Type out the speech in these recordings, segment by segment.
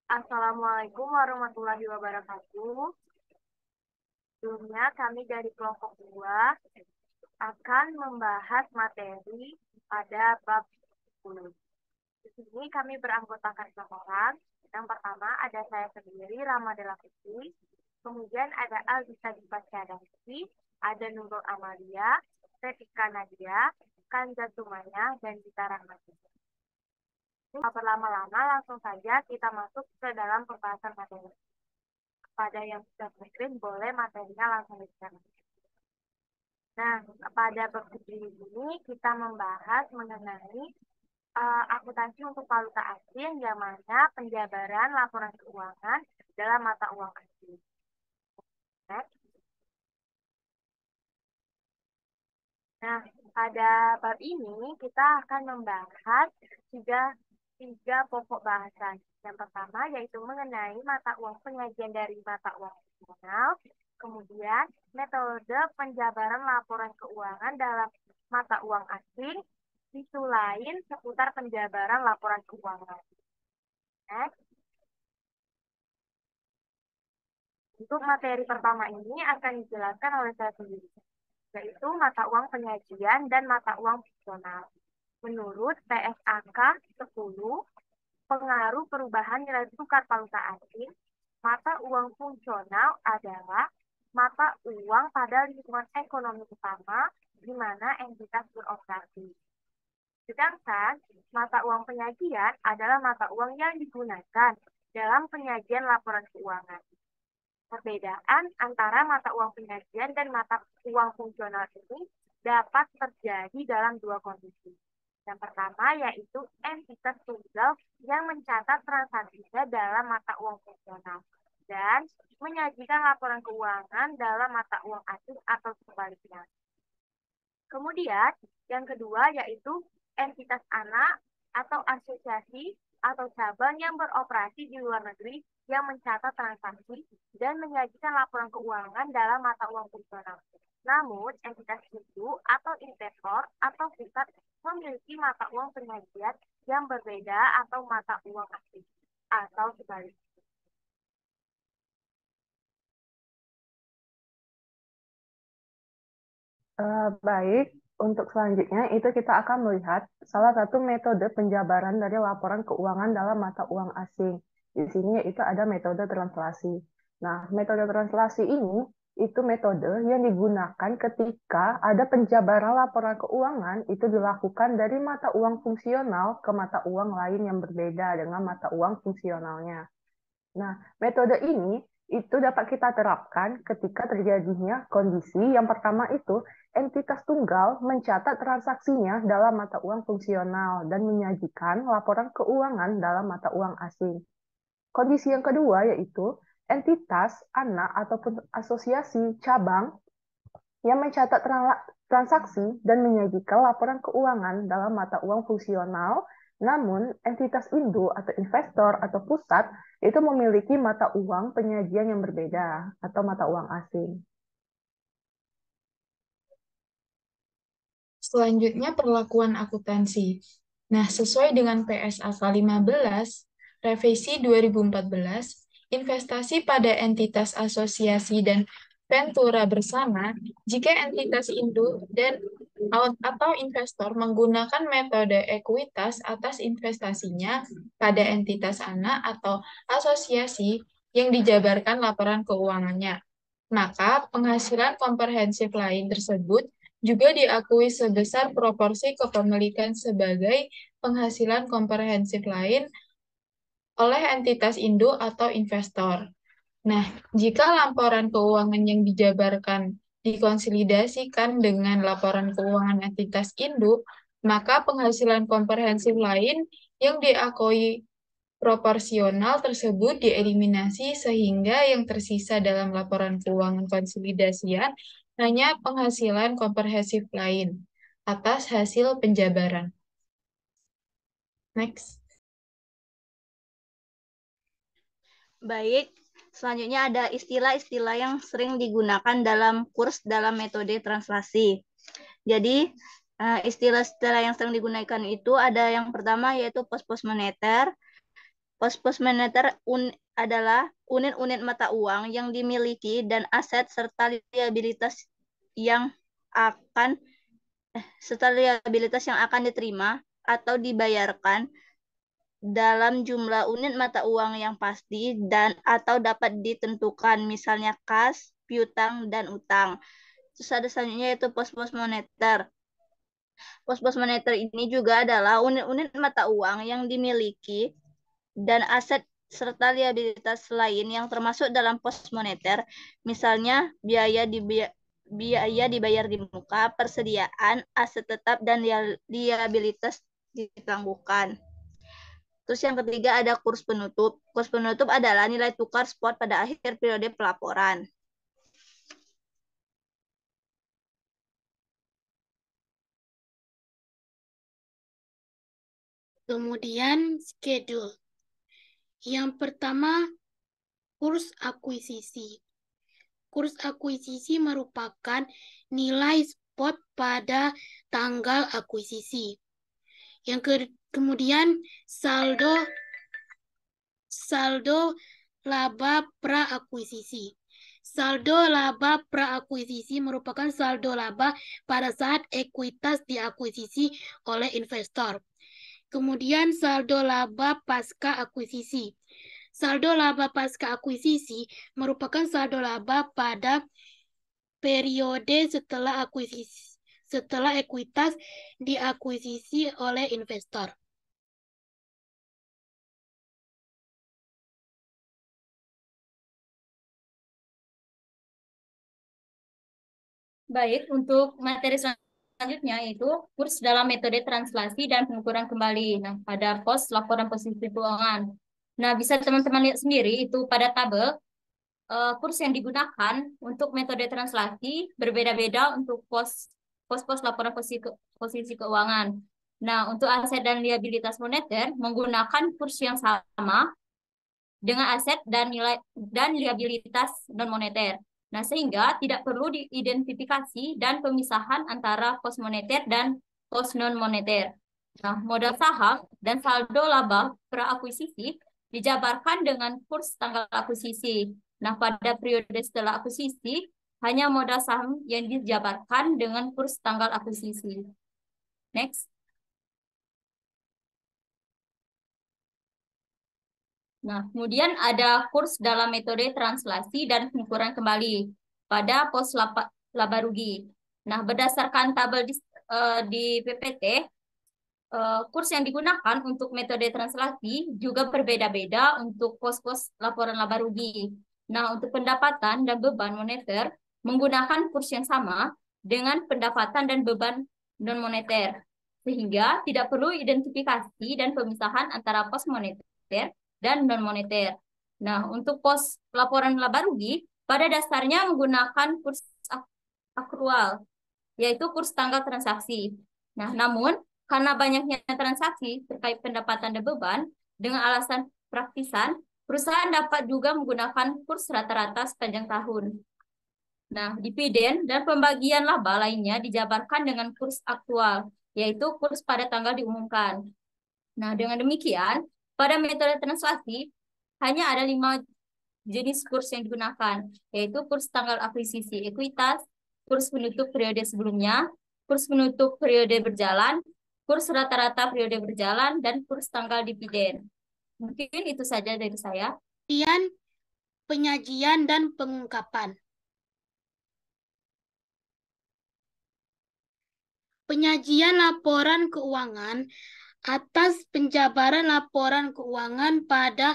Assalamualaikum warahmatullahi wabarakatuh. Sebelumnya kami dari kelompok 2 akan membahas materi pada bab 10. Di sini kami beranggotakan 6 orang. Yang pertama ada saya sendiri, Ramadela Putri. Kemudian ada Alisa Dipasyadasi, ada Nurul Amalia, Retika Nadia, Kanza Tumanya, dan Gita Rahmati. Tak berlama-lama, langsung saja kita masuk ke dalam pembahasan materi. Pada yang sudah screen boleh materinya langsung di-share. Nah, pada bab ini kita membahas mengenai akuntansi untuk valuta asing, yang mana penjabaran laporan keuangan dalam mata uang asing. Next. Nah, pada bab ini kita akan membahas tiga pokok bahasan. Yang pertama yaitu mengenai mata uang penyajian dari mata uang nasional, kemudian metode penjabaran laporan keuangan dalam mata uang asing, isu lain seputar penjabaran laporan keuangan. Next. Untuk materi pertama ini akan dijelaskan oleh saya sendiri, yaitu mata uang penyajian dan mata uang fungsional. Menurut PSAK 10, pengaruh perubahan nilai tukar valuta asing, mata uang fungsional adalah mata uang pada lingkungan ekonomi utama di mana entitas beroperasi. Sedangkan mata uang penyajian adalah mata uang yang digunakan dalam penyajian laporan keuangan. Perbedaan antara mata uang penyajian dan mata uang fungsional ini dapat terjadi dalam dua kondisi. Yang pertama yaitu entitas tunggal yang mencatat transaksinya dalam mata uang fungsional dan menyajikan laporan keuangan dalam mata uang asing atau sebaliknya. Kemudian yang kedua yaitu entitas anak atau asosiasi atau cabang yang beroperasi di luar negeri yang mencatat transaksi dan menyajikan laporan keuangan dalam mata uang fungsional. Namun, entitas itu atau investor atau pusat memiliki mata uang penyajian yang berbeda atau mata uang asing atau sebaliknya. Baik, untuk selanjutnya itu kita akan melihat salah satu metode penjabaran dari laporan keuangan dalam mata uang asing. Di sini itu ada metode translasi. Nah, metode translasi ini itu metode yang digunakan ketika ada penjabaran laporan keuangan itu dilakukan dari mata uang fungsional ke mata uang lain yang berbeda dengan mata uang fungsionalnya. Nah, metode ini itu dapat kita terapkan ketika terjadinya kondisi yang pertama itu entitas tunggal mencatat transaksinya dalam mata uang fungsional dan menyajikan laporan keuangan dalam mata uang asing. Kondisi yang kedua yaitu entitas anak ataupun asosiasi cabang yang mencatat transaksi dan menyajikan laporan keuangan dalam mata uang fungsional, namun entitas induk atau investor atau pusat itu memiliki mata uang penyajian yang berbeda atau mata uang asing. Selanjutnya perlakuan akuntansi. Nah, sesuai dengan PSAK 15, revisi 2014, investasi pada entitas asosiasi dan ventura bersama, jika entitas induk dan atau investor menggunakan metode ekuitas atas investasinya pada entitas anak atau asosiasi yang dijabarkan laporan keuangannya, maka penghasilan komprehensif lain tersebut juga diakui sebesar proporsi kepemilikan sebagai penghasilan komprehensif lain oleh entitas induk atau investor. Nah, jika laporan keuangan yang dijabarkan dikonsolidasikan dengan laporan keuangan entitas induk, maka penghasilan komprehensif lain yang diakui proporsional tersebut dieliminasi sehingga yang tersisa dalam laporan keuangan konsolidasian hanya penghasilan komprehensif lain atas hasil penjabaran. Next. Baik, selanjutnya ada istilah-istilah yang sering digunakan dalam kurs dalam metode translasi. Jadi, istilah-istilah yang sering digunakan itu ada yang pertama yaitu pos-pos moneter, Pos-pos moneter adalah unit-unit mata uang yang dimiliki dan aset serta liabilitas yang akan diterima atau dibayarkan dalam jumlah unit mata uang yang pasti dan atau dapat ditentukan, misalnya kas, piutang, dan utang. Terus ada selanjutnya yaitu pos-pos moneter. Pos-pos moneter ini juga adalah unit-unit mata uang yang dimiliki dan aset serta liabilitas lain yang termasuk dalam pos moneter, misalnya biaya dibayar di muka, persediaan, aset tetap, dan liabilitas ditangguhkan. Terus yang ketiga ada kurs penutup. Kurs penutup adalah nilai tukar spot pada akhir periode pelaporan. Kemudian schedule. Yang pertama, kurs akuisisi. Kurs akuisisi merupakan nilai spot pada tanggal akuisisi. Kemudian saldo laba pra-akuisisi. Saldo laba pra-akuisisi merupakan saldo laba pada saat ekuitas diakuisisi oleh investor. Kemudian saldo laba pasca akuisisi. Saldo laba pasca akuisisi merupakan saldo laba pada periode setelah ekuitas diakuisisi oleh investor. Baik, untuk materi selanjutnya yaitu kurs dalam metode translasi dan pengukuran kembali. Nah, pada pos laporan posisi keuangan. Nah, bisa teman-teman lihat sendiri itu pada tabel kurs yang digunakan untuk metode translasi berbeda-beda untuk pos laporan posisi keuangan. Nah, untuk aset dan liabilitas moneter menggunakan kurs yang sama dengan aset dan nilai dan liabilitas non moneter. Nah, sehingga tidak perlu diidentifikasi dan pemisahan antara pos moneter dan pos non moneter. Nah, modal saham dan saldo laba pra-akuisisi dijabarkan dengan kurs tanggal akuisisi. Nah, pada periode setelah akuisisi, hanya modal saham yang dijabarkan dengan kurs tanggal akuisisi. Next. Nah, kemudian ada kurs dalam metode translasi dan pengukuran kembali pada pos laba rugi. Nah, berdasarkan tabel di PPT, kurs yang digunakan untuk metode translasi juga berbeda-beda untuk pos-pos laporan laba rugi. Nah, untuk pendapatan dan beban moneter menggunakan kurs yang sama dengan pendapatan dan beban non moneter, sehingga tidak perlu identifikasi dan pemisahan antara pos moneter dan non moneter. Nah, untuk pos laporan laba rugi pada dasarnya menggunakan kurs akrual, yaitu kurs tanggal transaksi. Nah, namun karena banyaknya transaksi terkait pendapatan dan beban, dengan alasan praktisan, perusahaan dapat juga menggunakan kurs rata-rata sepanjang tahun. Nah, dividen dan pembagian laba lainnya dijabarkan dengan kurs aktual, yaitu kurs pada tanggal diumumkan. Nah, dengan demikian, pada metode translasi, hanya ada 5 jenis kurs yang digunakan, yaitu kurs tanggal akuisisi ekuitas, kurs penutup periode sebelumnya, kurs penutup periode berjalan, kurs rata-rata periode berjalan, dan kurs tanggal dividen. Mungkin itu saja dari saya. Kemudian penyajian dan pengungkapan. Penyajian laporan keuangan atas penjabaran laporan keuangan pada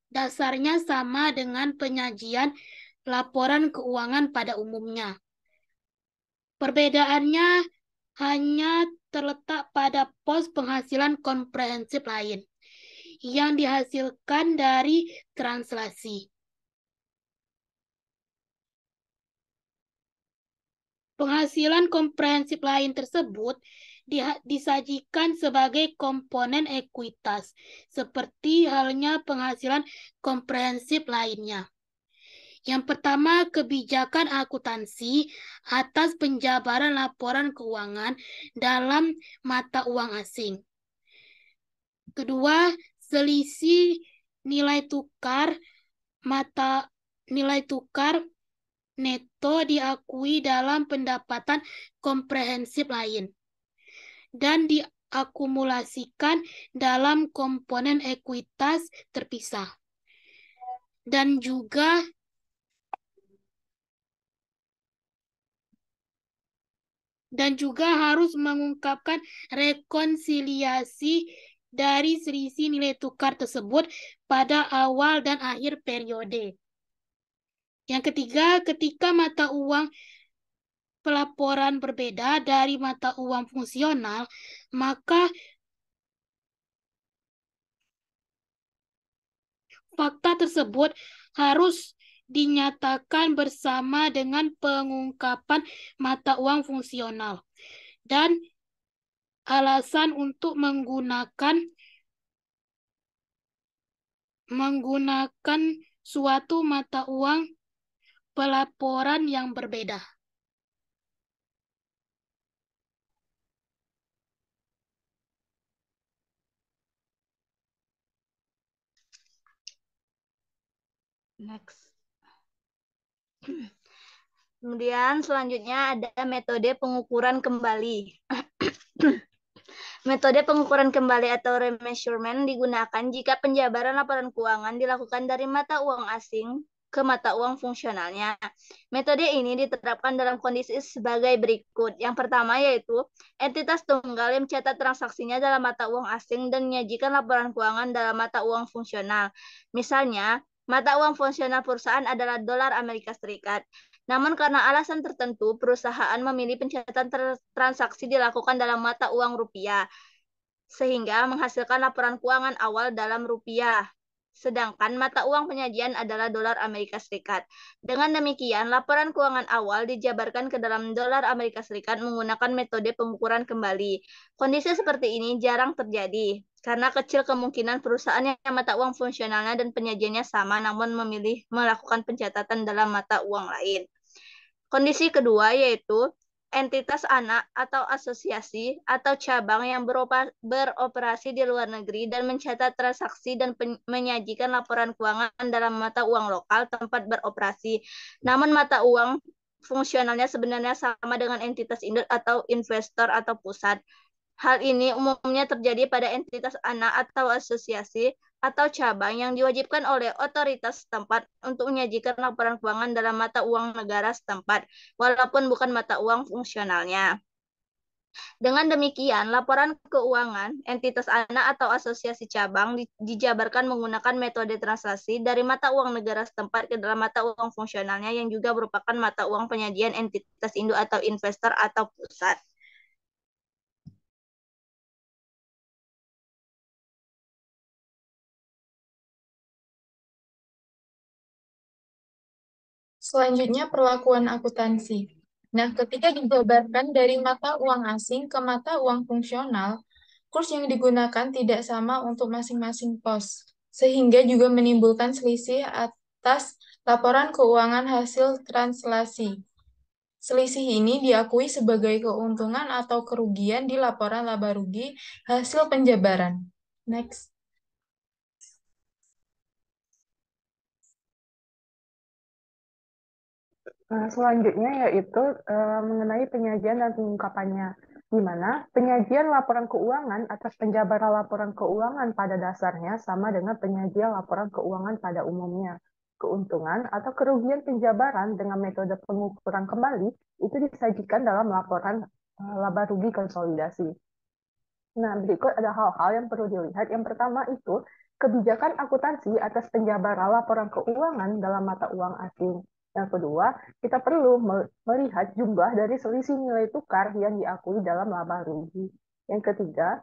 dasarnya sama dengan penyajian laporan keuangan pada umumnya. Perbedaannya hanya terletak pada pos penghasilan komprehensif lain yang dihasilkan dari translasi. Penghasilan komprehensif lain tersebut disajikan sebagai komponen ekuitas, seperti halnya penghasilan komprehensif lainnya. Yang pertama, kebijakan akuntansi atas penjabaran laporan keuangan dalam mata uang asing. Kedua, selisih nilai tukar neto diakui dalam pendapatan komprehensif lain dan diakumulasikan dalam komponen ekuitas terpisah. Dan juga harus mengungkapkan rekonsiliasi dari selisih nilai tukar tersebut pada awal dan akhir periode. Yang ketiga, ketika mata uang pelaporan berbeda dari mata uang fungsional, maka fakta tersebut harus dinyatakan bersama dengan pengungkapan mata uang fungsional. Dan alasan untuk menggunakan suatu mata uang pelaporan yang berbeda. Next. Kemudian selanjutnya ada metode pengukuran kembali. Metode pengukuran kembali atau remeasurement digunakan jika penjabaran laporan keuangan dilakukan dari mata uang asing ke mata uang fungsionalnya. Metode ini diterapkan dalam kondisi sebagai berikut. Yang pertama yaitu entitas tunggal yang mencatat transaksinya dalam mata uang asing dan menyajikan laporan keuangan dalam mata uang fungsional. Misalnya, mata uang fungsional perusahaan adalah dolar Amerika Serikat. Namun karena alasan tertentu, perusahaan memilih pencatatan transaksi dilakukan dalam mata uang rupiah, sehingga menghasilkan laporan keuangan awal dalam rupiah. Sedangkan mata uang penyajian adalah dolar Amerika Serikat. Dengan demikian, laporan keuangan awal dijabarkan ke dalam dolar Amerika Serikat menggunakan metode pengukuran kembali. Kondisi seperti ini jarang terjadi, karena kecil kemungkinan perusahaan yang mata uang fungsionalnya dan penyajiannya sama, namun memilih melakukan pencatatan dalam mata uang lain. Kondisi kedua yaitu entitas anak atau asosiasi atau cabang yang beroperasi di luar negeri dan mencatat transaksi dan menyajikan laporan keuangan dalam mata uang lokal tempat beroperasi. Namun mata uang fungsionalnya sebenarnya sama dengan entitas induk atau investor atau pusat. Hal ini umumnya terjadi pada entitas anak atau asosiasi atau cabang yang diwajibkan oleh otoritas setempat untuk menyajikan laporan keuangan dalam mata uang negara setempat, walaupun bukan mata uang fungsionalnya. Dengan demikian, laporan keuangan entitas anak atau asosiasi cabang dijabarkan menggunakan metode translasi dari mata uang negara setempat ke dalam mata uang fungsionalnya yang juga merupakan mata uang penyajian entitas induk atau investor atau pusat. Selanjutnya, perlakuan akuntansi. Nah, ketika dijabarkan dari mata uang asing ke mata uang fungsional, kurs yang digunakan tidak sama untuk masing-masing pos, sehingga juga menimbulkan selisih atas laporan keuangan hasil translasi. Selisih ini diakui sebagai keuntungan atau kerugian di laporan laba rugi hasil penjabaran. Next. Selanjutnya yaitu mengenai penyajian dan pengungkapannya, di mana penyajian laporan keuangan atas penjabaran laporan keuangan pada dasarnya sama dengan penyajian laporan keuangan pada umumnya. Keuntungan atau kerugian penjabaran dengan metode pengukuran kembali itu disajikan dalam laporan laba rugi konsolidasi. Nah, berikut ada hal-hal yang perlu dilihat. Yang pertama itu kebijakan akuntansi atas penjabaran laporan keuangan dalam mata uang asing. Yang kedua, kita perlu melihat jumlah dari selisih nilai tukar yang diakui dalam laba rugi. Yang ketiga,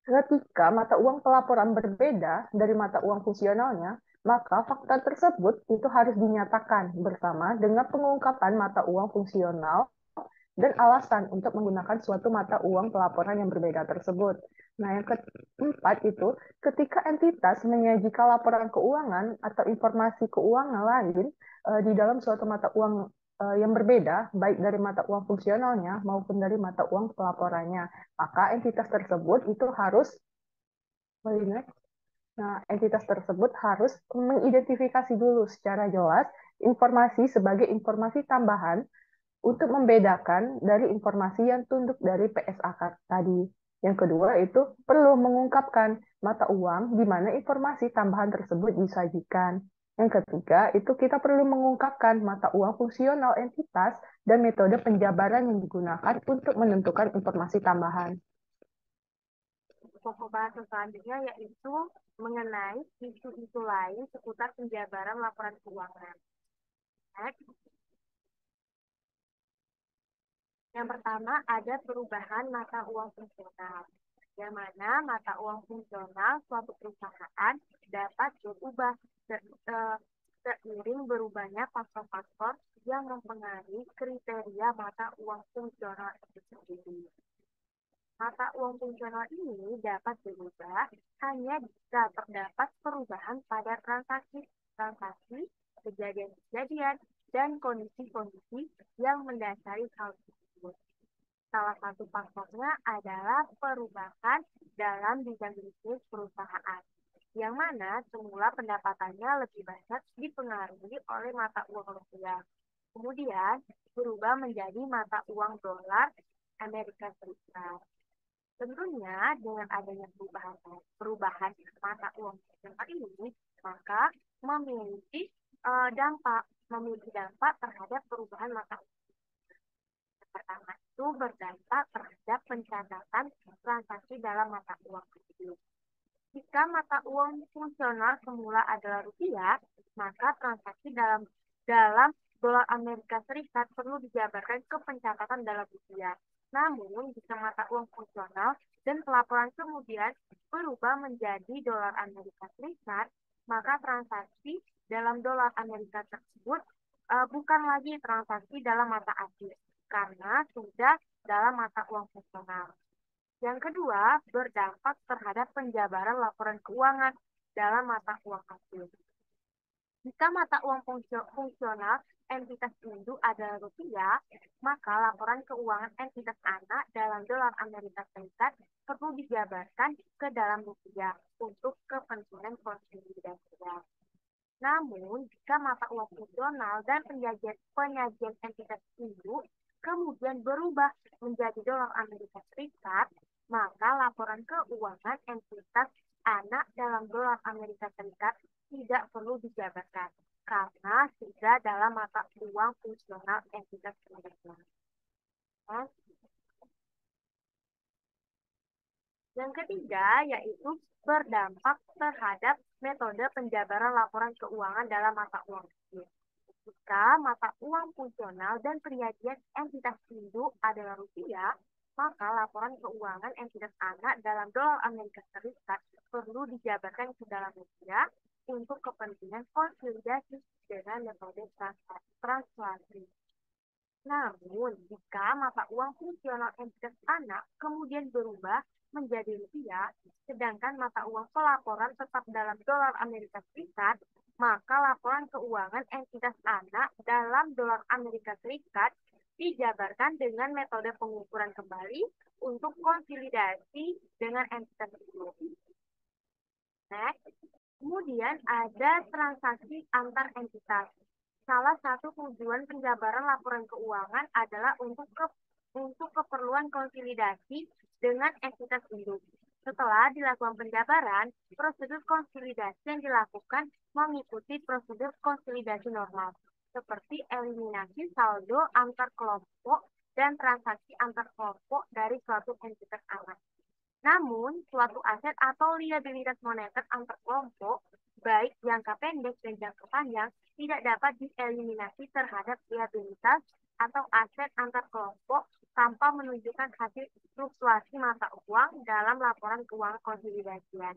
ketika mata uang pelaporan berbeda dari mata uang fungsionalnya, maka fakta tersebut itu harus dinyatakan bersama dengan pengungkapan mata uang fungsional dan alasan untuk menggunakan suatu mata uang pelaporan yang berbeda tersebut. Nah, yang keempat itu, ketika entitas menyajikan laporan keuangan atau informasi keuangan lain di dalam suatu mata uang yang berbeda, baik dari mata uang fungsionalnya maupun dari mata uang pelaporannya, maka entitas tersebut itu harus Nah, entitas tersebut harus mengidentifikasi dulu secara jelas informasi sebagai informasi tambahan untuk membedakan dari informasi yang tunduk dari PSAK tadi. Yang kedua itu perlu mengungkapkan mata uang di mana informasi tambahan tersebut disajikan. Yang ketiga itu kita perlu mengungkapkan mata uang fungsional entitas dan metode penjabaran yang digunakan untuk menentukan informasi tambahan. Pokok bahasan selanjutnya yaitu mengenai isu-isu lain seputar penjabaran laporan keuangan. Yang pertama ada perubahan mata uang fungsional, yang mana mata uang fungsional suatu perusahaan dapat berubah seiring berubahnya faktor-faktor yang mempengaruhi kriteria mata uang fungsional itu sendiri. Mata uang fungsional ini dapat berubah hanya jika terdapat perubahan pada transaksi, kejadian-kejadian, dan kondisi-kondisi yang mendasari hal tersebut. Salah satu faktornya adalah perubahan dalam bidang bisnis perusahaan, yang mana semula pendapatannya lebih banyak dipengaruhi oleh mata uang rupiah. Kemudian berubah menjadi mata uang dolar Amerika Serikat. Tentunya dengan adanya perubahan mata uang nasional ini, maka memiliki dampak terhadap perubahan mata uang. Yang pertama itu berdampak terhadap pencatatan transaksi dalam mata uang tersebut. Jika mata uang fungsional semula adalah rupiah, maka transaksi dalam dolar Amerika Serikat perlu dijabarkan ke pencatatan dalam rupiah. Namun, jika mata uang fungsional dan pelaporan kemudian berubah menjadi dolar Amerika Serikat, maka transaksi dalam dolar Amerika tersebut bukan lagi transaksi dalam mata asing, karena sudah dalam mata uang fungsional. Yang kedua, berdampak terhadap penjabaran laporan keuangan dalam mata uang asing. Jika mata uang fungsional entitas induk adalah rupiah, maka laporan keuangan entitas anak dalam dolar Amerika Serikat perlu dijabarkan ke dalam rupiah untuk kepentingan konsolidasi. Namun, jika mata uang fungsional dan penyajian entitas induk kemudian berubah menjadi dolar Amerika Serikat, maka laporan keuangan entitas anak dalam dolar Amerika Serikat tidak perlu dijabarkan karena sudah dalam mata uang fungsional entitas induk. Yang ketiga yaitu berdampak terhadap metode penjabaran laporan keuangan dalam mata uang asing. Jika mata uang fungsional dan penyajian entitas induk adalah rupiah, maka laporan keuangan entitas anak dalam dolar Amerika Serikat perlu dijabarkan ke dalam rupiah untuk kepentingan konsolidasi dengan metode translasi. Namun, jika mata uang fungsional entitas anak kemudian berubah menjadi rupiah, sedangkan mata uang pelaporan tetap dalam dolar Amerika Serikat, maka laporan keuangan entitas anak dalam dolar Amerika Serikat dijabarkan dengan metode pengukuran kembali untuk konsolidasi dengan entitas itu. Next. Kemudian ada transaksi antar entitas. Salah satu tujuan penjabaran laporan keuangan adalah untuk keperluan konsolidasi dengan entitas induk. Setelah dilakukan penjabaran, prosedur konsolidasi yang dilakukan mengikuti prosedur konsolidasi normal, seperti eliminasi saldo antar kelompok dan transaksi antar kelompok dari suatu entitas anak. Namun, suatu aset atau liabilitas moneter antar kelompok, baik jangka pendek dan jangka panjang, tidak dapat dieliminasi terhadap liabilitas atau aset antar kelompok tanpa menunjukkan hasil fluktuasi mata uang dalam laporan keuangan konsolidasian.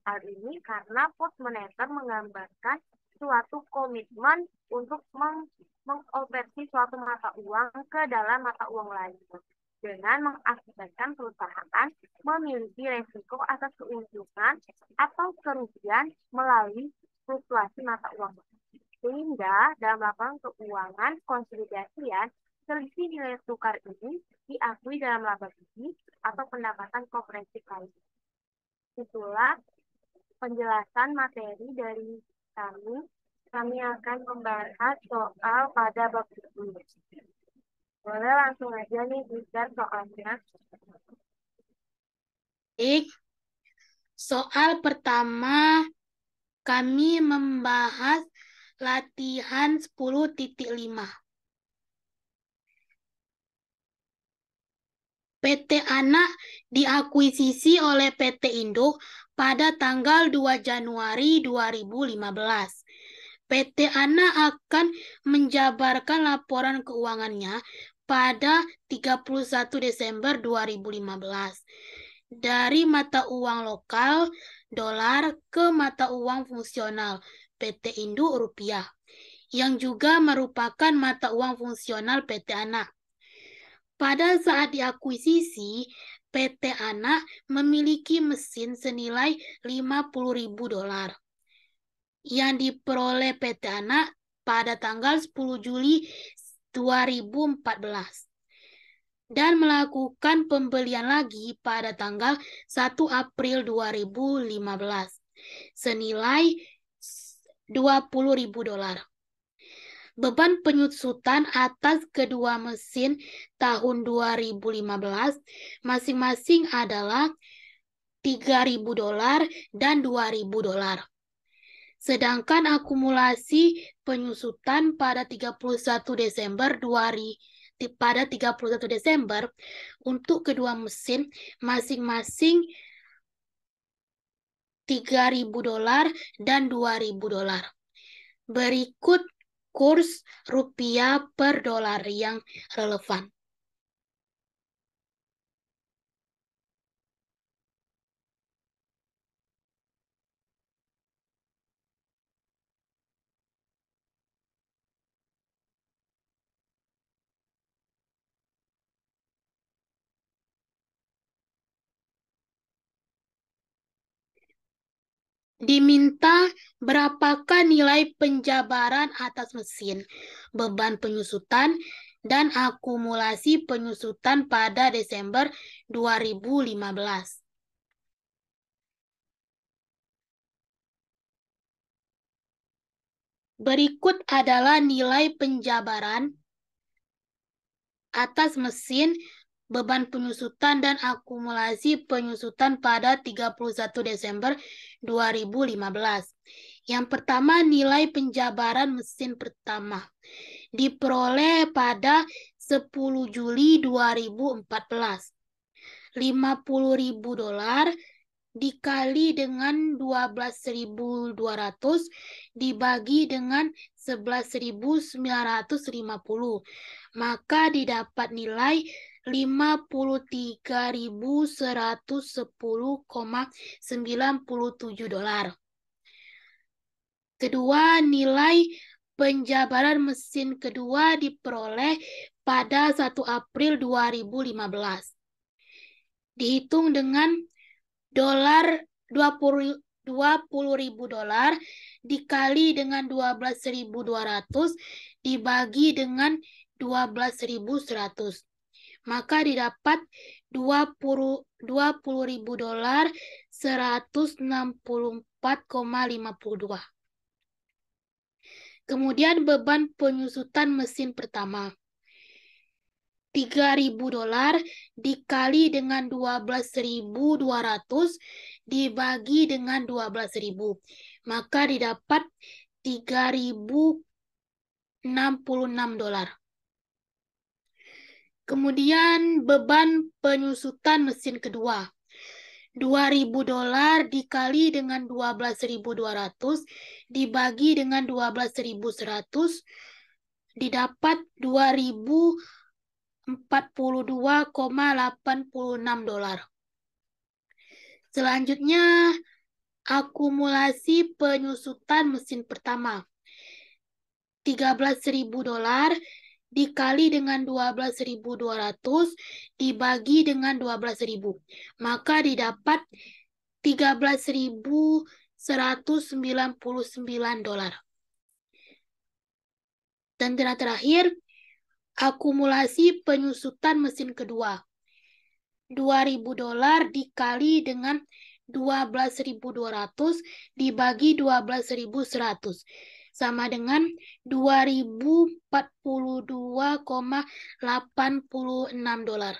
Hal ini karena pos moneter menggambarkan suatu komitmen untuk mengonversi suatu mata uang ke dalam mata uang lain, dengan mengakibatkan perusahaan memiliki resiko atas keuntungan atau kerugian melalui fluktuasi mata uang. Sehingga dalam laporan keuangan konsolidasian, selisih nilai tukar ini diakui dalam laba bersih atau pendapatan komprehensif lain. Itulah penjelasan materi dari kami akan membahas soal pada bab ini. Boleh langsung aja nih di-share soalnya. Baik. Soal pertama, kami membahas latihan 10.5. PT Anak diakuisisi oleh PT Induk pada tanggal 2 Januari 2015. PT Anak akan menjabarkan laporan keuangannya pada 31 Desember 2015. Dari mata uang lokal, dolar, ke mata uang fungsional, PT Induk Rupiah, yang juga merupakan mata uang fungsional PT Anak. Pada saat diakuisisi, PT Anak memiliki mesin senilai $50.000 yang diperoleh PT Anak pada tanggal 10 Juli 2014 dan melakukan pembelian lagi pada tanggal 1 April 2015 senilai $20.000. Beban penyusutan atas kedua mesin tahun 2015 masing-masing adalah $3.000 dan $2.000. Sedangkan akumulasi penyusutan pada 31 Desember untuk kedua mesin masing-masing $3.000 dan $2.000. Berikut kurs rupiah per dolar yang relevan. Diminta berapakah nilai penjabaran atas mesin, beban penyusutan, dan akumulasi penyusutan pada Desember 2015. Berikut adalah nilai penjabaran atas mesin, beban penyusutan, dan akumulasi penyusutan pada 31 Desember 2015. Yang pertama, nilai penjabaran mesin pertama diperoleh pada 10 Juli 2014. $50.000 dikali dengan 12.200 dibagi dengan 11.950, maka didapat nilai $51.110,97. Kedua, nilai penjabaran mesin kedua diperoleh pada 1 April 2015. Dihitung dengan $20.000 dikali dengan 12.200 dibagi dengan 12.100, maka didapat $20.000 $164,52. Kemudian beban penyusutan mesin pertama $3.000 dikali dengan 12.200 dibagi dengan 12.000, maka didapat $3.066. Kemudian beban penyusutan mesin kedua $2.000 dikali dengan 12.200 dibagi dengan 12.100 didapat $42,86. Selanjutnya, akumulasi penyusutan mesin pertama $13.000 dikali dengan 12.200 dibagi dengan 12.000, maka didapat $13.199. Dan terakhir, akumulasi penyusutan mesin kedua $2.000 dikali dengan 12.200 dibagi 12.100 sama dengan 2.042,86 dolar.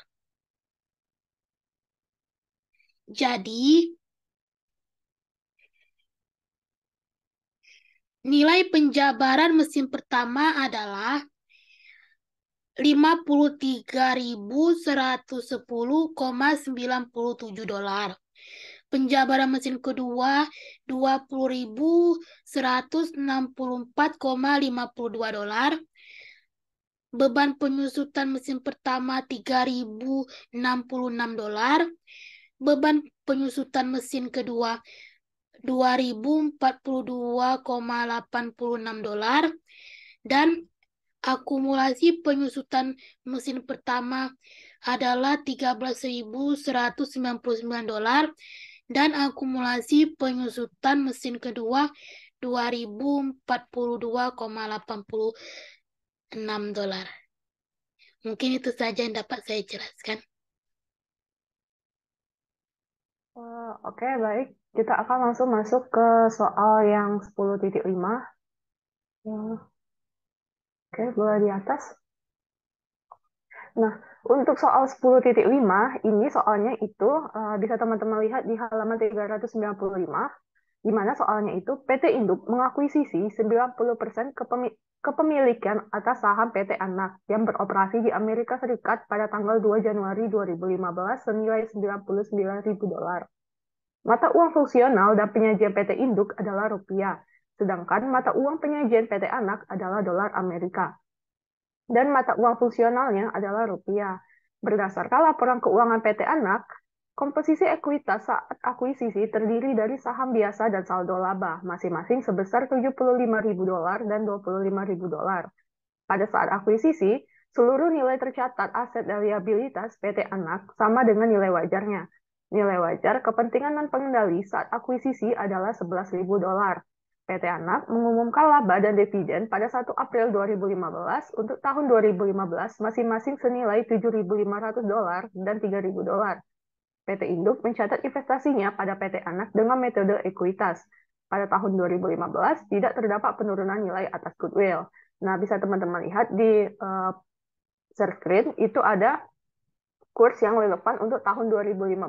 Jadi, nilai penjabaran mesin pertama adalah 53.110,97 dolar. Penjabaran mesin kedua 20.164,52 dolar. Beban penyusutan mesin pertama 3.066 dolar. Beban penyusutan mesin kedua 2.042,86 dolar. Dan akumulasi penyusutan mesin pertama adalah 13.199 dolar dan akumulasi penyusutan mesin kedua 2.042,86 dolar. Mungkin itu saja yang dapat saya jelaskan. Oke, baik. Kita akan langsung masuk ke soal yang 10.5. Oke, boleh di atas. Nah, untuk soal 10.5, ini soalnya itu bisa teman-teman lihat di halaman 395, di mana soalnya itu PT Induk mengakuisisi 90% kepemilikan atas saham PT Anak yang beroperasi di Amerika Serikat pada tanggal 2 Januari 2015 senilai 99.000 dolar. Mata uang fungsional dan penyajian PT Induk adalah rupiah, sedangkan mata uang penyajian PT Anak adalah dolar Amerika. Dan mata uang fungsionalnya adalah rupiah. Berdasarkan laporan keuangan PT Anak, komposisi ekuitas saat akuisisi terdiri dari saham biasa dan saldo laba, masing-masing sebesar 75.000 dolar dan 25.000 dolar. Pada saat akuisisi, seluruh nilai tercatat aset dan liabilitas PT Anak sama dengan nilai wajarnya. Nilai wajar kepentingan non-pengendali saat akuisisi adalah 11.000 dolar. PT Anak mengumumkan laba dan dividen pada 1 April 2015 untuk tahun 2015 masing-masing senilai 7.500 dolar dan 3.000 dolar. PT Induk mencatat investasinya pada PT Anak dengan metode ekuitas. Pada tahun 2015 tidak terdapat penurunan nilai atas goodwill. Nah, bisa teman-teman lihat di share screen itu ada kurs yang relevan untuk tahun 2015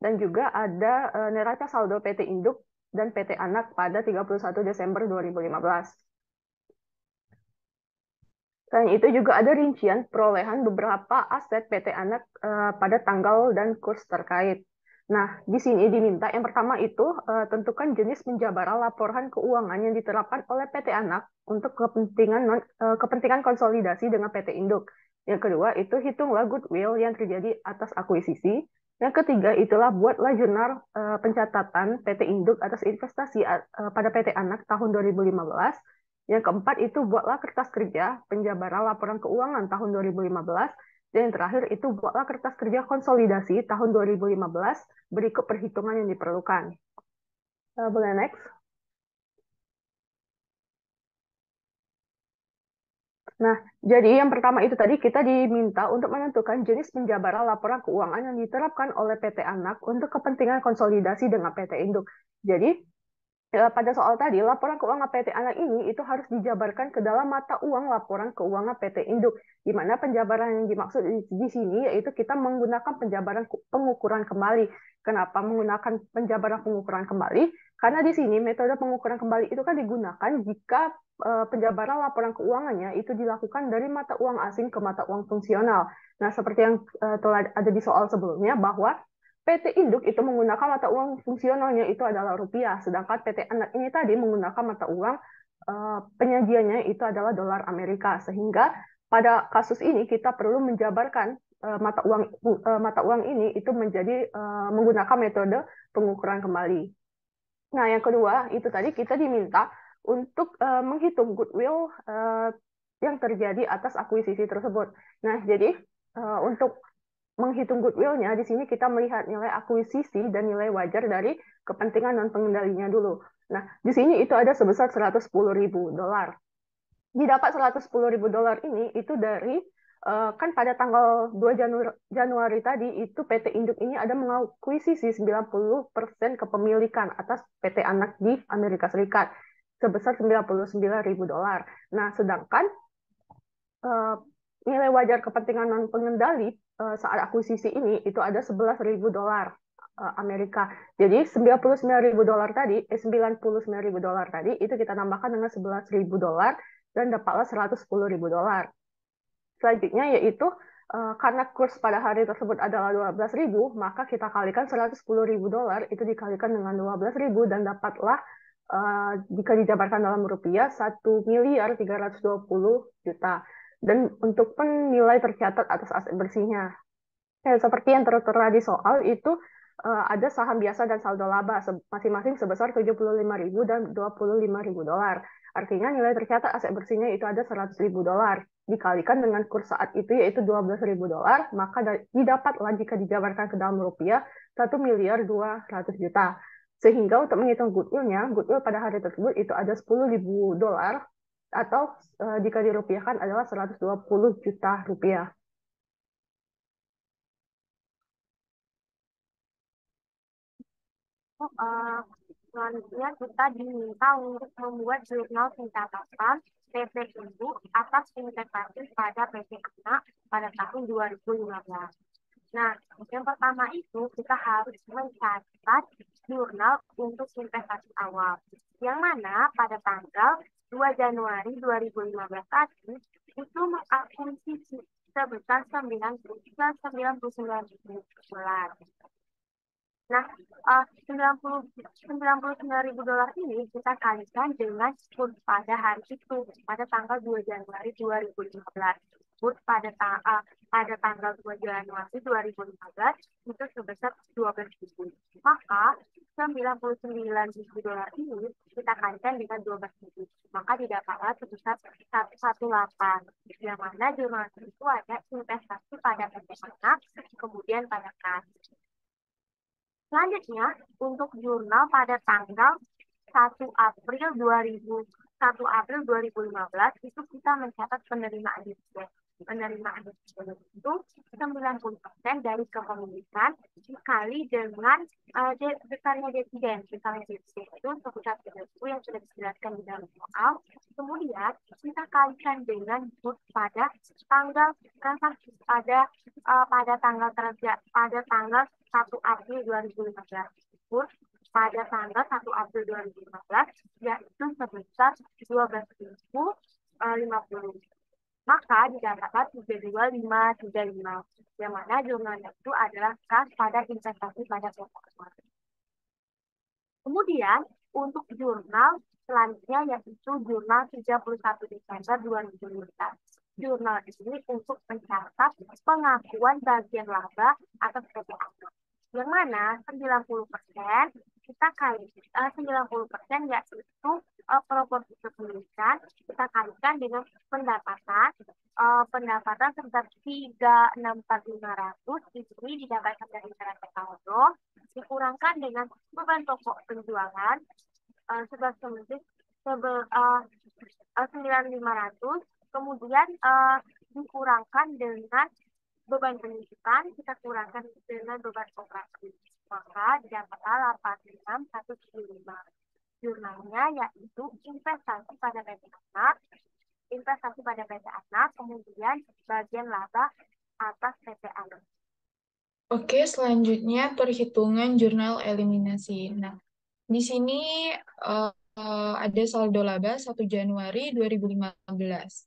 dan juga ada neraca saldo PT Induk dan PT Anak pada 31 Desember 2015. Selain itu juga ada rincian perolehan beberapa aset PT Anak pada tanggal dan kurs terkait. Nah, di sini diminta yang pertama itu tentukan jenis penjabaran laporan keuangan yang diterapkan oleh PT Anak untuk kepentingan konsolidasi dengan PT Induk. Yang kedua itu hitunglah goodwill yang terjadi atas akuisisi. Yang ketiga itulah buatlah jurnal pencatatan PT Induk atas investasi pada PT Anak tahun 2015. Yang keempat itu buatlah kertas kerja penjabaran laporan keuangan tahun 2015. Dan yang terakhir itu buatlah kertas kerja konsolidasi tahun 2015 berikut perhitungan yang diperlukan. Boleh next. Nah, jadi yang pertama itu tadi kita diminta untuk menentukan jenis penjabaran laporan keuangan yang diterapkan oleh PT Anak untuk kepentingan konsolidasi dengan PT Induk. Jadi, pada soal tadi, laporan keuangan PT Anak ini itu harus dijabarkan ke dalam mata uang laporan keuangan PT Induk, di mana penjabaran yang dimaksud di sini yaitu kita menggunakan penjabaran pengukuran kembali. Kenapa menggunakan penjabaran pengukuran kembali? Karena di sini metode pengukuran kembali itu kan digunakan jika penjabaran laporan keuangannya itu dilakukan dari mata uang asing ke mata uang fungsional. Nah, seperti yang telah ada di soal sebelumnya, bahwa PT Induk itu menggunakan mata uang fungsionalnya itu adalah rupiah, sedangkan PT Anak ini tadi menggunakan mata uang penyajiannya itu adalah dolar Amerika. Sehingga pada kasus ini kita perlu menjabarkan mata uang ini itu menjadi menggunakan metode pengukuran kembali. Nah, yang kedua itu tadi kita diminta untuk menghitung goodwill yang terjadi atas akuisisi tersebut. Nah, jadi untuk menghitung goodwill-nya, di sini kita melihat nilai akuisisi dan nilai wajar dari kepentingan non-pengendalinya dulu. Nah, di sini itu ada sebesar 110.000 dolar. Didapat 110.000 dolar ini itu dari kan pada tanggal 2 Januari tadi itu PT Induk ini ada mengakuisisi 90% kepemilikan atas PT anak di Amerika Serikat sebesar $99.000. Nah, sedangkan nilai wajar kepentingan non pengendali saat akuisisi ini itu ada $11.000 Amerika. Jadi $99.000 tadi, $99.000 tadi itu kita tambahkan dengan $11.000 dan dapatlah $110.000. Selanjutnya yaitu karena kurs pada hari tersebut adalah 12.000, maka kita kalikan $110.000 itu dikalikan dengan 12.000 dan dapatlah jika dijabarkan dalam rupiah 1.320.000.000. Dan untuk penilai tercatat atas aset bersihnya, seperti yang tertera di soal itu ada saham biasa dan saldo laba masing-masing sebesar $75.000 dan $25.000. Artinya nilai tercatat aset bersihnya itu ada $100.000 dikalikan dengan kurs saat itu yaitu $12.000, maka didapatlah jika dijabarkan ke dalam rupiah 1.200.000.000. Sehingga untuk menghitung goodwill-nya, goodwill pada hari tersebut itu ada $10.000 atau jika dirupiahkan adalah 120 juta rupiah. Selanjutnya kita diminta untuk membuat jurnal pencatatan PT Induk atas investasi pada PT Anak pada tahun 2015. Nah, yang pertama itu kita harus mencatat jurnal untuk investasi awal, yang mana pada tanggal 2 Januari 2015 tadi itu mengakuisisi sebesar $99.000. Nah, $99.000 ini kita kalikan dengan kurs pada hari itu, pada tanggal 2 Januari 2015. Kurs pada tanggal 2 Januari 2015 itu sebesar 12.000. Maka $99.000 ini kita kalikan dengan 12.000. Maka didapatlah sebesar 118. Yang mana jurnal itu ada investasi pada PT Anak, kemudian pada kas. Selanjutnya, untuk jurnal pada tanggal 1 April 2015 itu kita mencatat penerimaan dividen. Penerimaan dividen itu 90% dari kepemilikan dikali dengan besarnya dividen. Besarnya dividen itu sebesar itu yang sudah dijelaskan di dalam soal. Kemudian kita kalikan dengan kurs pada tanggal transaksi pada tanggal 1 April 2015. Kurs pada tanggal 1 April 2015 yaitu sebesar 12.050. Maka didapatkan 32.535, yang mana jurnalnya itu adalah kas pada investasi pada pokok. Kemudian untuk jurnal selanjutnya yaitu jurnal 31 Desember 2015. Jurnal ini untuk mencatat pengakuan bagian laba atas PT Anak, yang mana 90% kita kalikan 90% yaitu proporsi kepemilikan kita kalikan dengan pendapatan sebesar 364.500 ini didapatkan dari neraca saldo dikurangkan dengan beban pokok penjualan sebesar 9.500, kemudian dikurangkan dengan beban pendidikan kita kurangkan dengan beban operasi, maka didapatlah 86.175. Jurnalnya yaitu investasi pada PT Anak, kemudian bagian laba atas PT Anak. Oke, selanjutnya perhitungan jurnal eliminasi. Nah, di sini ada saldo laba 1 Januari 2015.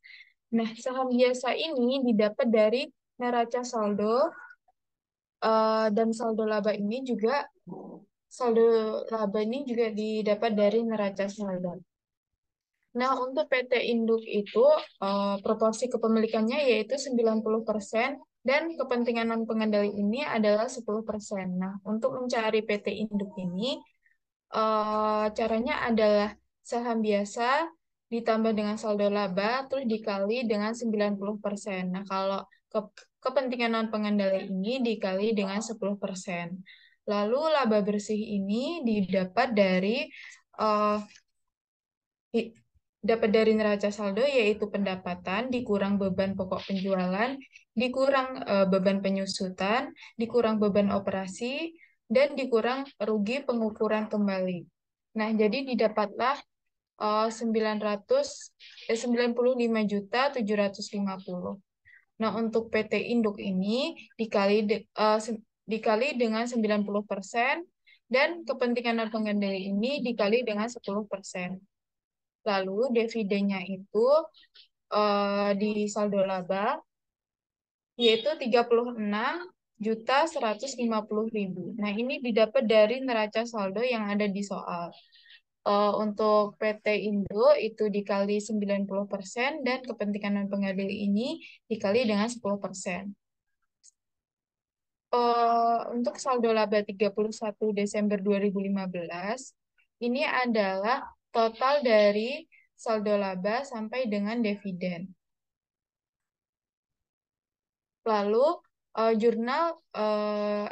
Nah, saham biasa ini didapat dari neraca saldo dan saldo laba ini juga didapat dari neraca saldo. Nah, untuk PT Induk itu proporsi kepemilikannya yaitu 90% dan kepentingan non pengendali ini adalah 10%. Nah, untuk mencari PT Induk ini caranya adalah saham biasa ditambah dengan saldo laba terus dikali dengan 90%. Nah, kalau kepentingan non pengendali ini dikali dengan 10%. Lalu laba bersih ini didapat dari dapat dari neraca saldo yaitu pendapatan dikurang beban pokok penjualan, dikurang beban penyusutan, dikurang beban operasi, dan dikurang rugi pengukuran kembali. Nah, jadi didapatlah 95.750.000. Nah, untuk PT Induk ini dikali dengan 90% dan kepentingan non pengendali ini dikali dengan 10%. Lalu dividennya itu di saldo laba yaitu 36.150.000. Nah, ini didapat dari neraca saldo yang ada di soal. Untuk PT Indo itu dikali 90% dan kepentingan non pengadil ini dikali dengan 10%. Untuk saldo laba 31 Desember 2015 ini adalah total dari saldo laba sampai dengan dividen. Lalu jurnal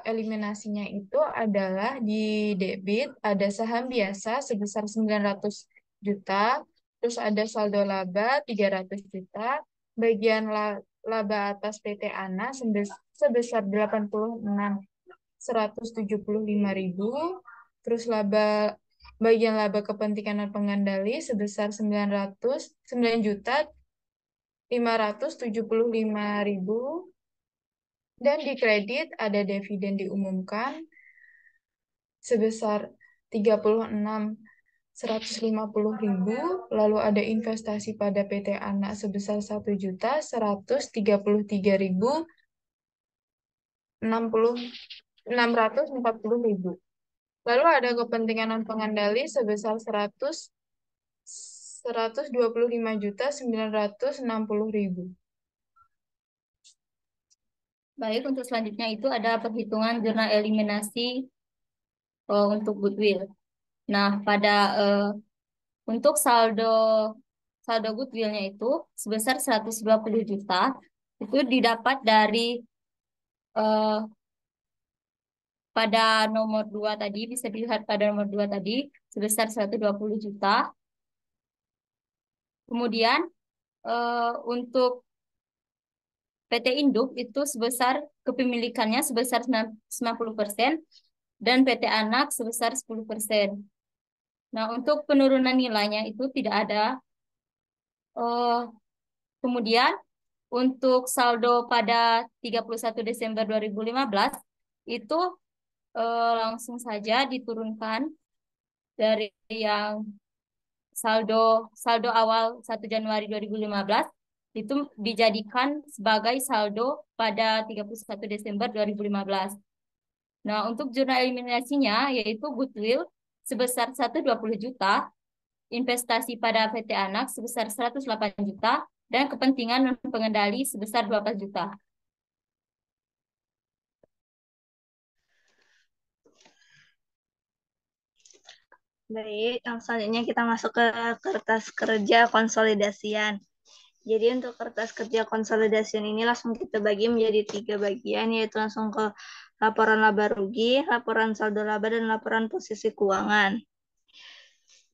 eliminasinya itu adalah di debit ada saham biasa sebesar 900 juta, terus ada saldo laba 300 juta, bagian laba atas PT ANA sebesar 86.175.000, terus bagian laba kepentingan non pengendali sebesar 9.575.000. Dan di kredit ada dividen diumumkan sebesar 36.150.000, lalu ada investasi pada PT Anak sebesar 1.133.640.000. Lalu ada kepentingan non pengendali sebesar 125.960.000. Baik, untuk selanjutnya itu ada perhitungan jurnal eliminasi untuk goodwill. Nah, untuk saldo goodwillnya itu sebesar 120 juta, itu didapat dari pada nomor 2 tadi, bisa dilihat pada nomor 2 tadi, sebesar 120 juta. Kemudian untuk PT Induk itu kepemilikannya sebesar 90% dan PT Anak sebesar 10%. Nah, untuk penurunan nilainya itu tidak ada. Kemudian untuk saldo pada 31 Desember 2015 itu langsung saja diturunkan dari yang saldo awal 1 Januari 2015 itu dijadikan sebagai saldo pada 31 Desember 2015. Nah, untuk jurnal eliminasinya yaitu goodwill sebesar 120 juta, investasi pada PT Anak sebesar 108 juta, dan kepentingan non pengendali sebesar 12 juta. Baik, selanjutnya kita masuk ke kertas kerja konsolidasian. Jadi untuk kertas kerja konsolidasian ini langsung kita bagi menjadi 3 bagian, yaitu langsung ke laporan laba rugi, laporan saldo laba, dan laporan posisi keuangan.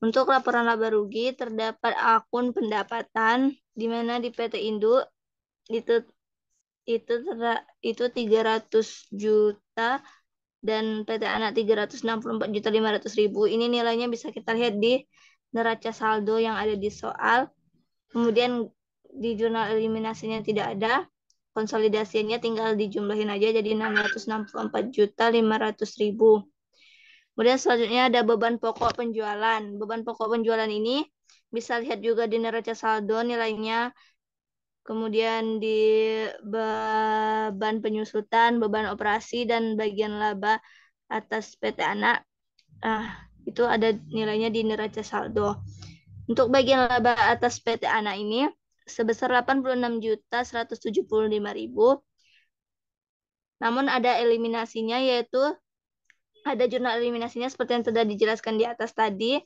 Untuk laporan laba rugi terdapat akun pendapatan di mana di PT Induk itu 300 juta dan PT Anak 364.500.000. Ini nilainya bisa kita lihat di neraca saldo yang ada di soal. Kemudian di jurnal eliminasinya tidak ada. Konsolidasinya tinggal dijumlahin aja jadi 664.500.000. Kemudian selanjutnya ada beban pokok penjualan. Beban pokok penjualan ini bisa lihat juga di neraca saldo nilainya. Kemudian di beban penyusutan, beban operasi, dan bagian laba atas PT Anak. Itu ada nilainya di neraca saldo. Untuk bagian laba atas PT Anak ini sebesar 86.175.000. Namun ada eliminasinya, yaitu ada jurnal eliminasinya seperti yang sudah dijelaskan di atas tadi.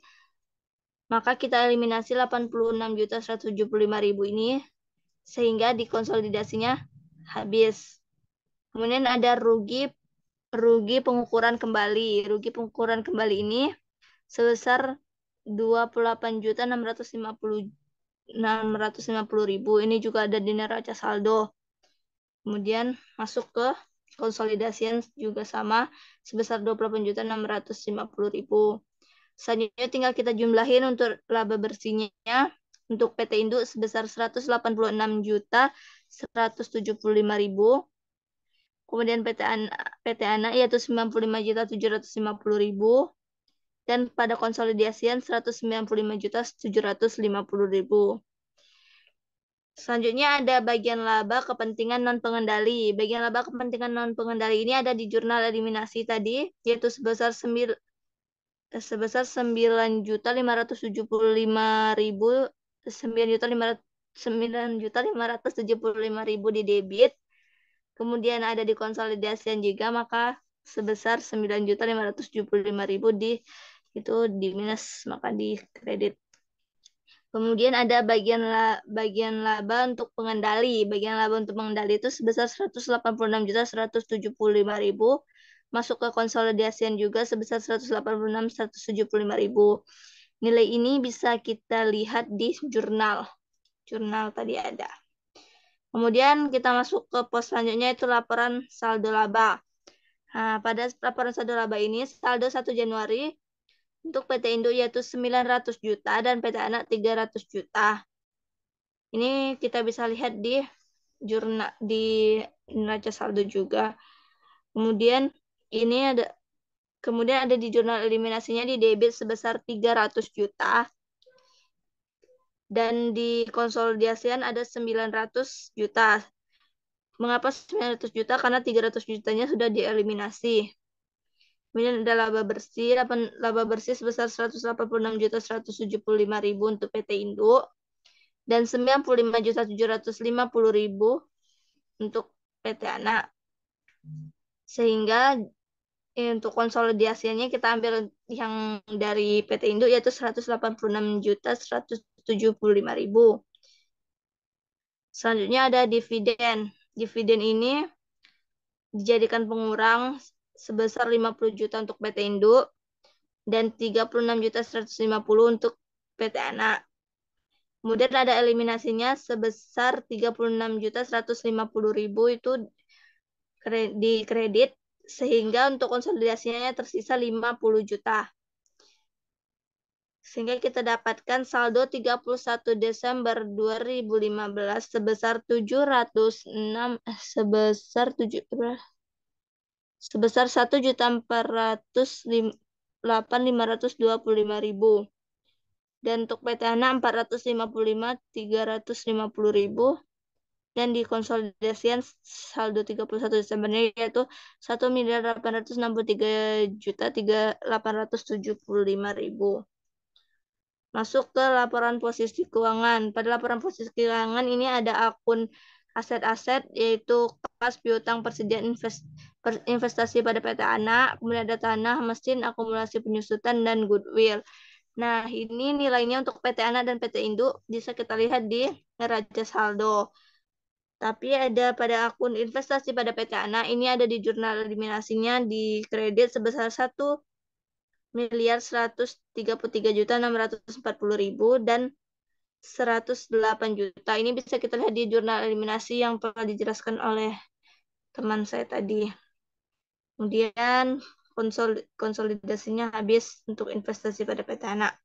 Maka kita eliminasi 86.175.000 ini sehingga dikonsolidasinya habis. Kemudian ada rugi pengukuran kembali. Rugi pengukuran kembali ini sebesar 28.650.000. Ini juga ada di neraca saldo. Kemudian masuk ke konsolidasian juga sama sebesar 28.650.000. Selanjutnya tinggal kita jumlahin untuk laba bersihnya. Untuk PT Induk sebesar 186.175.000. Kemudian PT Ana yaitu 95.750.000. Dan pada konsolidasian 195.750.000. Selanjutnya ada bagian laba kepentingan non-pengendali. Bagian laba kepentingan non-pengendali ini ada di jurnal eliminasi tadi, yaitu sebesar 9.575.000 di debit. Kemudian ada di konsolidasian juga, maka sebesar 9.575.000 itu di minus, maka di kredit. Kemudian ada bagian laba untuk pengendali. Bagian laba untuk pengendali itu sebesar 186.175.000. Masuk ke konsolidasian juga sebesar 186.175.000. Nilai ini bisa kita lihat di jurnal. Jurnal tadi ada. Kemudian kita masuk ke pos selanjutnya, itu laporan saldo laba. Nah, pada laporan saldo laba ini, saldo 1 Januari untuk PT Induk yaitu 900 juta dan PT Anak 300 juta. Ini kita bisa lihat di jurnal di neraca saldo juga. Kemudian ada di jurnal eliminasinya di debit sebesar 300 juta. Dan di konsolidasian ada 900 juta. Mengapa 900 juta? Karena 300 jutanya sudah dieliminasi. Kemudian ada laba bersih sebesar 186.175.000 untuk PT Induk dan 95.750.000 untuk PT Anak. Sehingga untuk konsolidasinya kita ambil yang dari PT Induk yaitu 186.175.000. Selanjutnya ada dividen. Dividen ini dijadikan pengurang sebesar 50 juta untuk PT Induk dan 36.150.000 untuk PT Anak. Kemudian ada eliminasinya sebesar 36.150.000 itu di kredit, sehingga untuk konsolidasinya tersisa 50 juta. Sehingga kita dapatkan saldo 31 Desember 2015 sebesar 1.408.525.000. Dan untuk PT Anak 455.350.000. Dan di konsolidasian saldo 31 Desembernya yaitu 1.863.875.000. Masuk ke laporan posisi keuangan. Pada laporan posisi keuangan ini ada akun aset-aset yaitu kas, piutang, persediaan investasi pada PT Anak, kemudian ada tanah, mesin, akumulasi penyusutan, dan goodwill. Nah, ini nilainya untuk PT Anak dan PT Induk bisa kita lihat di neraca saldo. Tapi ada pada akun investasi pada PT Anak, ini ada di jurnal eliminasinya di kredit sebesar 1.133.640.000 dan 108 juta. Ini bisa kita lihat di jurnal eliminasi yang telah dijelaskan oleh teman saya tadi. Kemudian konsolidasinya habis untuk investasi pada PT Anak.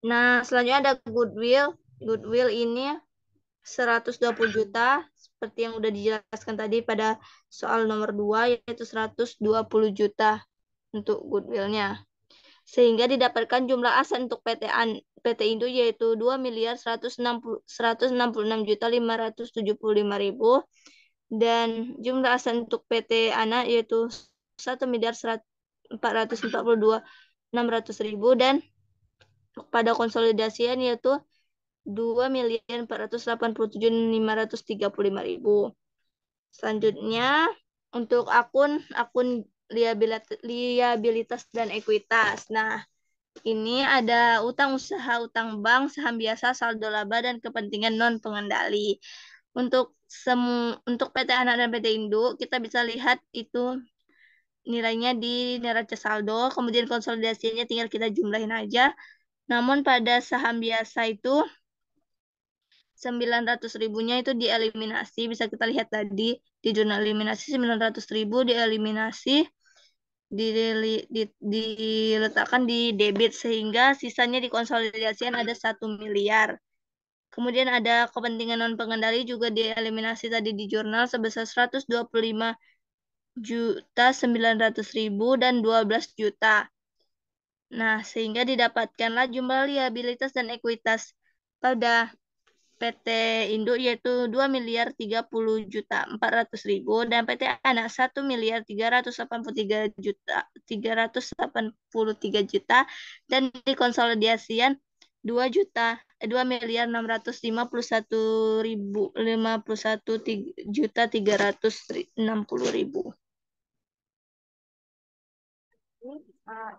Nah, selanjutnya ada goodwill. Goodwill ini 120 juta seperti yang udah dijelaskan tadi pada soal nomor 2, yaitu 120 juta untuk goodwill-nya. Sehingga didapatkan jumlah aset untuk PT Induk yaitu 2.166.575.000 dan jumlah aset untuk PT Anak yaitu 1.442.600.000 dan pada konsolidasian yaitu 2.487.535.000. Selanjutnya untuk akun liabilitas dan ekuitas. Nah, ini ada utang usaha, utang bank, saham biasa, saldo laba, dan kepentingan non-pengendali. Untuk PT Anak dan PT Induk, kita bisa lihat itu nilainya di neraca saldo, kemudian konsolidasinya tinggal kita jumlahin aja. Namun pada saham biasa itu 900.000-nya itu dieliminasi, bisa kita lihat tadi di jurnal eliminasi 900.000 dieliminasi, diletakkan di debit sehingga sisanya dikonsolidasikan ada 1 miliar. Kemudian ada kepentingan non pengendali juga dieliminasi tadi di jurnal sebesar 125.900.000 dan 12 juta. Nah, sehingga didapatkanlah jumlah liabilitas dan ekuitas pada PT Induk yaitu 2.030.400.000 dan PT Anak 1.383.383 juta dan dikonsolidasikan 2.651.360.000.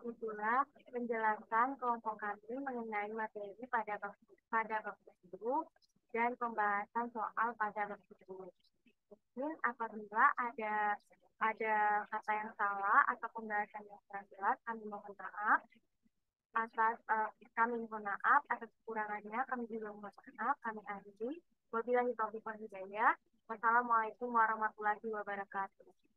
Itulah penjelasan kelompok kami mengenai materi pada bab 10 dan pembahasan soal pada bab 10. Mungkin apabila ada kata yang salah atau pembahasan yang kurang jelas, kami mohon maaf atas kekurangannya. Kami juga mohon maaf, kami akhiri. Wabillahi taufiq wal hidayah. Wassalamualaikum warahmatullahi wabarakatuh.